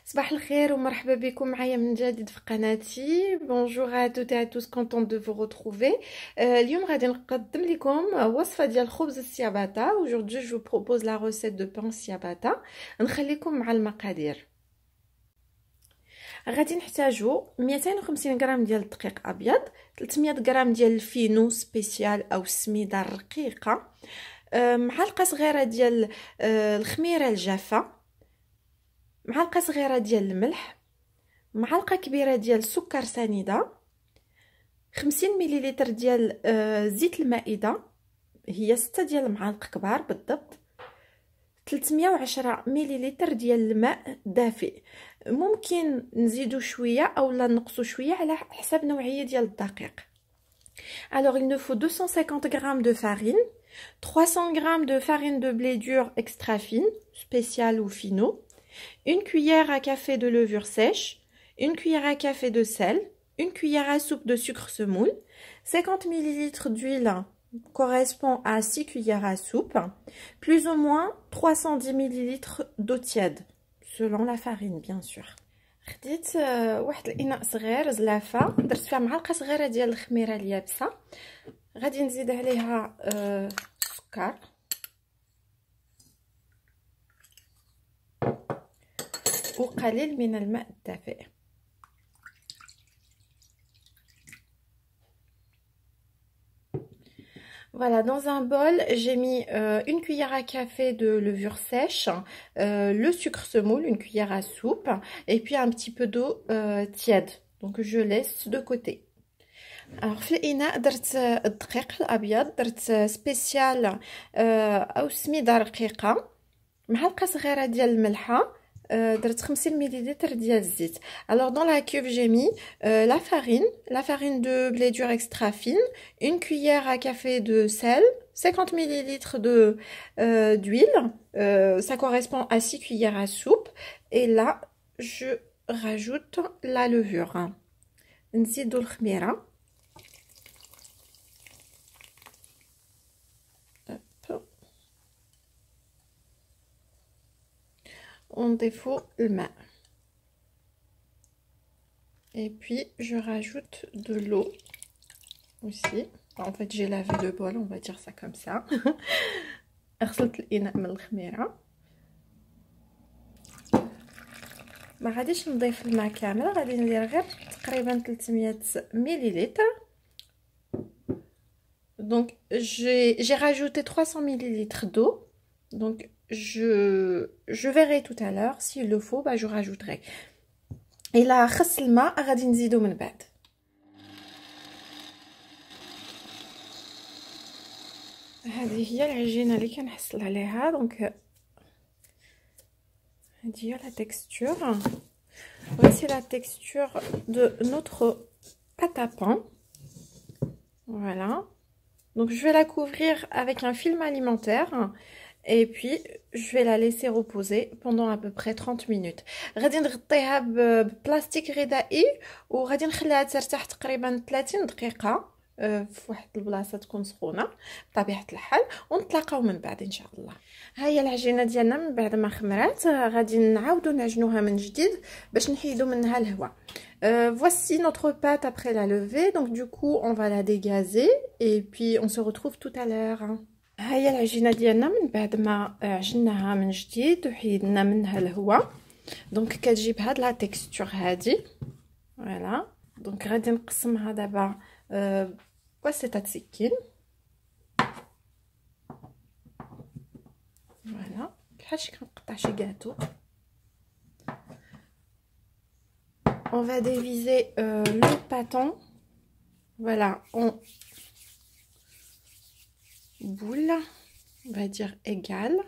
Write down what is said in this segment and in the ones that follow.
صباح الخير ومرحبا بكم معايا من جديد في قناتي. بونجور à toutes et à tous, contente de vous retrouver. اليوم غادي نقدم لكم وصفة ديال خبز السياباتا. Aujourd'hui je vous propose la recette de pain ciabatta. نخليكم مع المقادير. غادي نحتاجو 250 غرام ديال الدقيق ابيض، 300 غرام ديال الفينو سبيسيال او السميده الرقيقه، معلقه صغيره ديال الخميره الجافه، معلقه صغيره ديال الملح، معلقه كبيره ديال السكر سنيده، 50 مليلتر ديال زيت المائده، هي 6 ديال المعالق كبار بالضبط، 310 مليلتر ديال الماء دافئ. ممكن نزيدو شويه او لا نقصو شويه على حسب نوعيه ديال الدقيق. Alors il nous faut 250 g de farine, 300 g de farine de blé dur extra fine, spéciale ou fino, une cuillère à café de levure sèche, une cuillère à café de sel, une cuillère à soupe de sucre semoule, 50 ml d'huile correspond à 6 cuillères à soupe, plus ou moins 310 ml d'eau tiède, selon la farine bien sûr. خديت واحد الاناء صغير زلافه، درت فيها معلقه صغيره ديال الخميره اليابسه، غادي نزيد عليها السكر وقليل من الماء الدافئ. Voilà, dans un bol, j'ai mis une cuillère à café de levure sèche, le sucre semoule, une cuillère à soupe, et puis un petit peu d'eau tiède. Donc je laisse de côté. Alors في الإناء درت الدقيق الأبيض، درت سبيسيال أو سميدة رقيقة، معلقة صغيرة ديال الملحة، درت 50 مليلتر ديال الزيت. Alors dans la cuve j'ai mis la farine de blé dur extra fine, une cuillère à café de sel, 50 ml de d'huile, ça correspond à 6 cuillères à soupe, et là je rajoute la levure. نزيدو الخميرة. On défaut le main et puis je rajoute de l'eau aussi. En fait j'ai lavé le bol, on va dire ça comme ça. غسلت الإناء من الخميرة، ما غاديش نضيف الماء كامل، غادي ندير غير تقريبا 300 مليلتر. Donc j'ai rajouté 300 ml d'eau. Donc je verrai tout à l'heure, s'il le faut je rajouterai. إلا خص الماء غادي نزيدو من بعد. هذه هي العجينه اللي كنحصل عليها. دونك هذه هي la texture. Voici la texture de notre pâte à pain. Voilà. Donc je vais la couvrir avec un film alimentaire. Et puis je vais la laisser reposer pendant à peu près 30 minutes. غادي نغطيها ببلاستيك غذائي وغادي نخليها ترتاح تقريبا 30 دقيقة في واحد البلاصه تكون سخونه بطبيعه الحال، ونتلاقاو من بعد ان شاء الله. ها هي العجينه ديالنا من بعد ما خمرات، غادي نعاودو نعجنوها من جديد باش نحيدو منها الهواء. Voici notre pâte après la levée. Donc du coup on va la dégazer et puis on se retrouve tout à l'heure. ها هي العجينه ديالنا من بعد ما عجناها من جديد وحيدنا منها الهواء. دونك كتجيب هاد لا تيكستور هادي. فوالا. دونك غادي نقسمها دابا بواسطه سكين. فوالا بحال شي كنقطع شي كاطو. On va diviser le pâton, voilà, en boules, on va dire égales.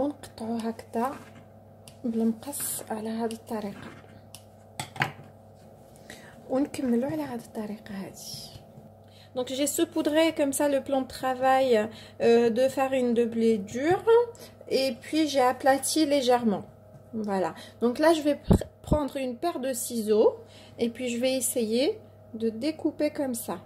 ونقطعو هكذا بالمقص على هذه الطريقه، ونكملو على هذه الطريقه هذه. Donc j'ai saupoudré comme ça le plan de travail de farine de blé dur et puis j'ai aplati légèrement. Voilà, donc là je vais prendre une paire de ciseaux et puis je vais essayer de découper comme ça.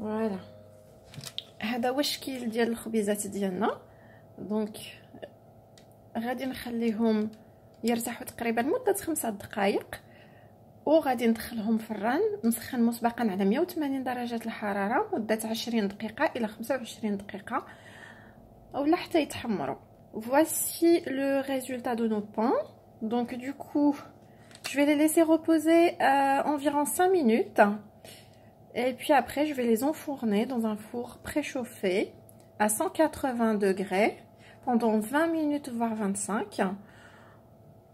Voilà, هذا هو الشكل ديال الخبيزات ديالنا. دونك غادي نخليهم يرتاحوا تقريبا مده 5 دقائق وغادي ندخلهم في الران مسخن مسبقا على 180 درجه الحراره مده 20 دقيقه الى 25 دقيقه اولا حتى يتحمروا. Voici le résultat de nos pains. Donc du coup je vais les laisser reposer environ 5 minutes et puis après je vais les enfourner dans un four préchauffé à 180 degrés pendant 20 minutes voire 25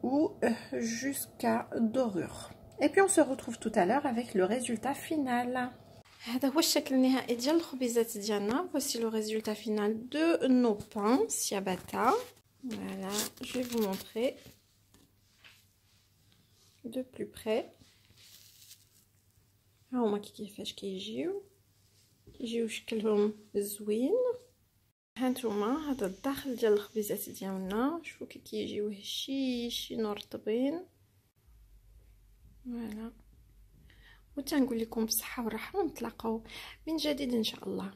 ou jusqu'à dorure. Et puis on se retrouve tout à l'heure avec le résultat final. هذا هو الشكل النهائي ديال الخبيزات ديالنا. Voici le résultat final de nos pains ciabatta. Voilà, je vais vous montrer de plus près. ها هما كيفاش كيجيو شكلهم زوين. هانتوما هذا الداخل ديال الخبيزات ديالنا، شوفوا كي كيجيو هشيشين ورطبين. فوالا، وتنقول لكم بصحه وراحه ونتلاقاو من جديد ان شاء الله.